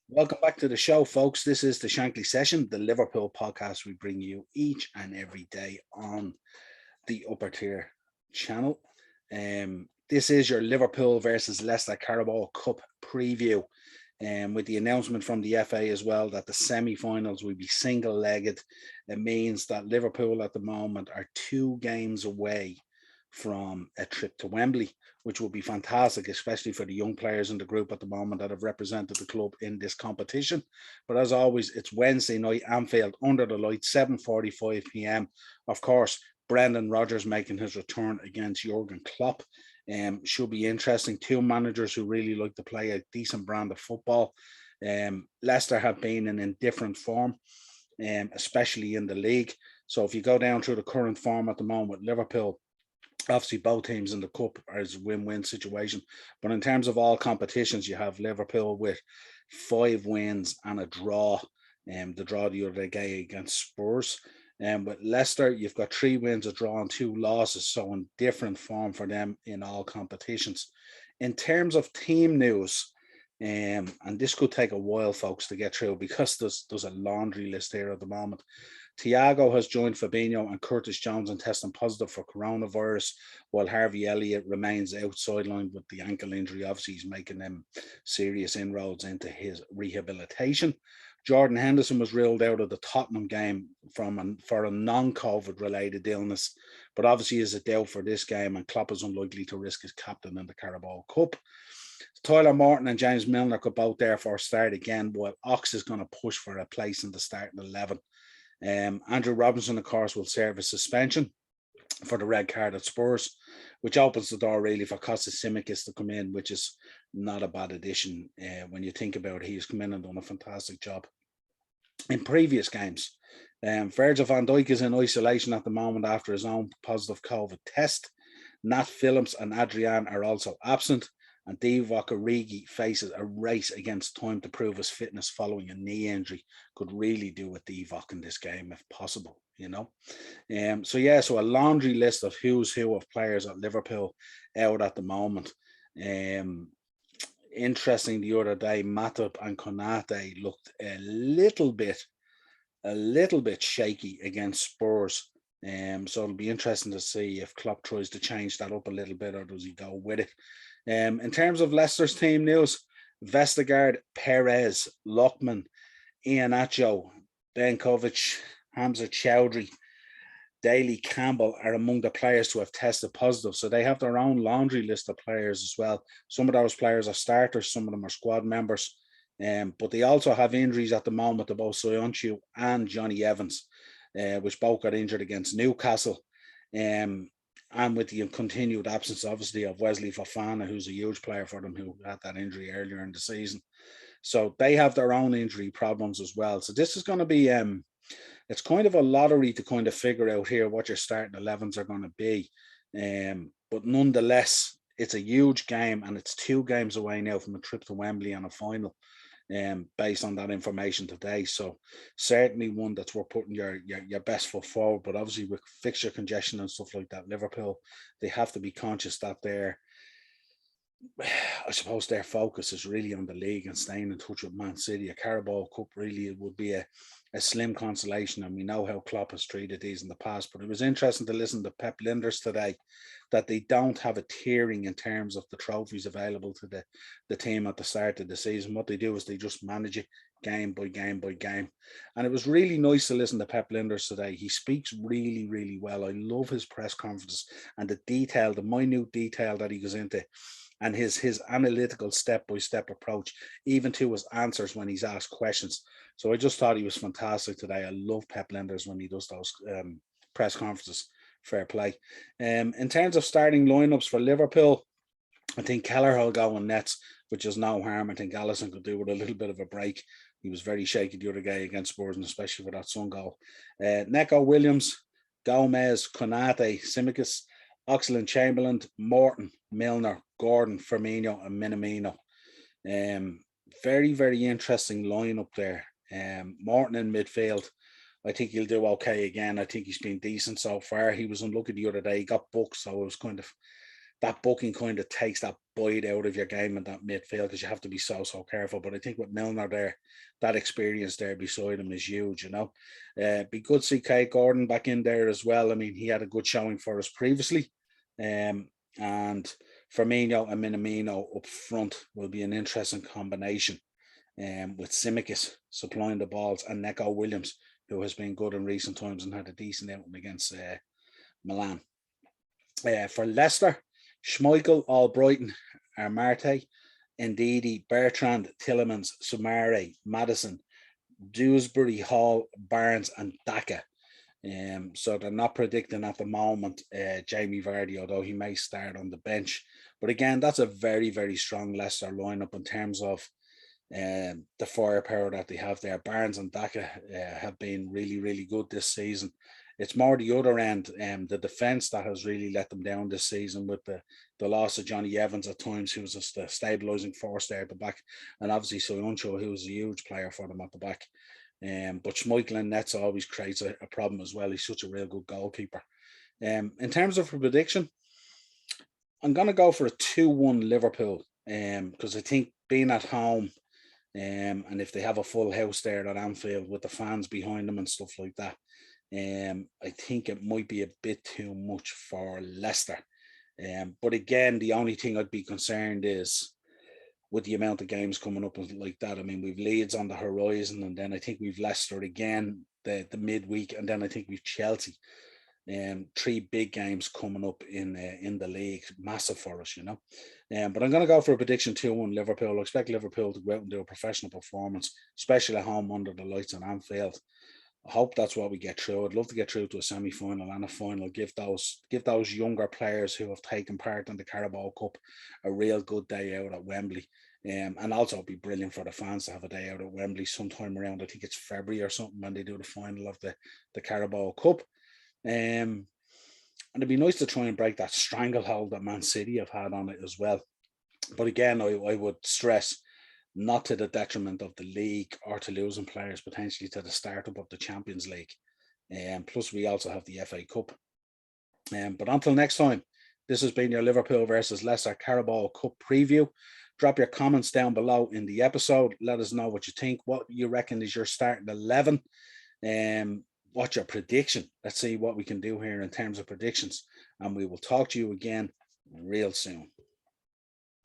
Welcome back to the show, folks. This is the Shankly session, the Liverpool podcast we bring you each and every day on the Upper Tier channel. This is your Liverpool versus Leicester Carabao Cup preview, with the announcement from the FA as well that the semi-finals will be single-legged. It means that Liverpool at the moment are 2 games away from a trip to Wembley, which will be fantastic, especially for the young players in the group at the moment that have represented the club in this competition. But as always, it's Wednesday night, Anfield, under the lights, 7:45 p.m. Of course, Brendan Rodgers making his return against Jurgen Klopp. Should be interesting. Two managers who really like to play a decent brand of football. Leicester have been in indifferent form, especially in the league. So if you go down through the current form at the moment with Liverpool, obviously both teams in the cup are a win-win situation. But in terms of all competitions, you have Liverpool with 5 wins and a draw. The draw the other day against Spurs. With Leicester, you've got 3 wins, a draw, and 2 losses. So in different form for them in all competitions. In terms of team news, and this could take a while, folks, to get through because there's a laundry list here at the moment. Thiago has joined Fabinho and Curtis Jones in testing positive for coronavirus, while Harvey Elliott remains outside line with the ankle injury. Obviously, he's making them serious inroads into his rehabilitation. Jordan Henderson was ruled out of the Tottenham game for a non-COVID related illness, but obviously is a doubt for this game, and Klopp is unlikely to risk his captain in the Carabao Cup. Tyler Morton and James Milner could both therefore start again, while Ox is going to push for a place in the starting 11. Andrew Robinson, of course, will serve a suspension for the red card at Spurs, which opens the door really for Kostas Tsimikas to come in, which is not a bad addition when you think about it. He's come in and done a fantastic job in previous games. Virgil van Dijk is in isolation at the moment after his own positive COVID test. Nat Phillips and Adrian are also absent, and Divock Origi faces a race against time to prove his fitness following a knee injury. Could really do with Divock in this game if possible, you know. So a laundry list of who's who of players at Liverpool out at the moment. Interesting, the other day, Matip and Konate looked a little bit shaky against Spurs. So it'll be interesting to see if Klopp tries to change that up a little bit or does he go with it. In terms of Leicester's team news, Vestergaard, Perez, Lockman, Iheanacho, Benkovic, Hamza Chowdhury, Daly Campbell are among the players to have tested positive. So they have their own laundry list of players as well. Some of those players are starters, some of them are squad members. But they also have injuries at the moment to both Soyuncu and Johnny Evans, which both got injured against Newcastle. And with the continued absence, obviously, of Wesley Fofana, who's a huge player for them, who had that injury earlier in the season. So they have their own injury problems as well. So this is going to be, it's kind of a lottery to kind of figure out here what your starting 11s are going to be. But nonetheless, it's a huge game, and it's 2 games away now from a trip to Wembley and a final. Based on that information today. So certainly one that's worth putting your best foot forward. But obviously with fixture congestion and stuff like that, Liverpool, they have to be conscious that I suppose their focus is really on the league and staying in touch with Man City. A Carabao Cup really would be a slim consolation, and we know how Klopp has treated these in the past. But it was interesting to listen to Pep Linders today, that they don't have a tiering in terms of the trophies available to the team at the start of the season. What they do is they just manage it game by game by game. And it was really nice to listen to Pep Linders today. He speaks really, really well. I love his press conferences and the minute detail that he goes into, and his analytical step-by-step approach, even to his answers when he's asked questions. So I just thought he was fantastic today. I love Pep Linders when he does those press conferences. Fair play. In terms of starting lineups for Liverpool, I think Kelleher will go on nets, which is no harm. I think Alisson could do with a little bit of a break. He was very shaky the other day against Spurs, and especially for that Sun goal. Neco Williams, Gomez, Konate, Tsimikas, Oxlade-Chamberlain, Morton, Milner, Gordon, Firmino, and Minamino. Very, very interesting lineup there. Morton in midfield, I think he'll do okay again. I think he's been decent so far. He was unlucky the other day. He got booked, so it was kind of that booking kind of takes that bite out of your game in that midfield because you have to be so careful. But I think with Milner there, that experience there beside him is huge. Be good to see Kate Gordon back in there as well. I mean, he had a good showing for us previously, and Firmino and Minamino up front will be an interesting combination. With Tsimikas supplying the balls and Neco Williams, who has been good in recent times and had a decent outing against Milan. For Leicester, Schmeichel, Albrighton, Marte, Ndidi, Bertrand, Tillemans, Sumare, Madison, Dewsbury, Hall, Barnes, and Daka. So they're not predicting at the moment Jamie Vardy, although he may start on the bench. But again, that's a very, very strong Leicester lineup in terms of the firepower that they have there. Barnes and Daka have been really, really good this season. It's more the other end, the defence that has really let them down this season with the loss of Johnny Evans at times, who was just a stabilising force there at the back, and obviously Soyuncu, who was a huge player for them at the back. But Schmeichel in nets always creates a problem as well. He's such a real good goalkeeper. In terms of a prediction, I'm going to go for a 2-1 Liverpool because I think being at home, and if they have a full house there at Anfield with the fans behind them and stuff like that, I think it might be a bit too much for Leicester. But again, the only thing I'd be concerned is with the amount of games coming up like that. I mean, we've Leeds on the horizon, and then I think we've Leicester again the midweek, and then I think we've Chelsea. 3 big games coming up in the league, massive for us, But I'm going to go for a prediction 2-1 Liverpool. I expect Liverpool to go out and do a professional performance, especially at home under the lights on Anfield. I hope that's what we get through. I'd love to get through to a semi-final and a final. Give those younger players who have taken part in the Carabao Cup a real good day out at Wembley. And also it'd be brilliant for the fans to have a day out at Wembley sometime around, I think it's February or something, when they do the final of the Carabao Cup. And it'd be nice to try and break that stranglehold that Man City have had on it as well. But again, I would stress, not to the detriment of the league or to losing players potentially to the startup of the Champions League. Plus, we also have the FA Cup. But until next time, this has been your Liverpool versus Leicester Carabao Cup preview. Drop your comments down below in the episode. Let us know what you think, what you reckon is your starting 11. What's your prediction? Let's see what we can do here in terms of predictions. And we will talk to you again real soon.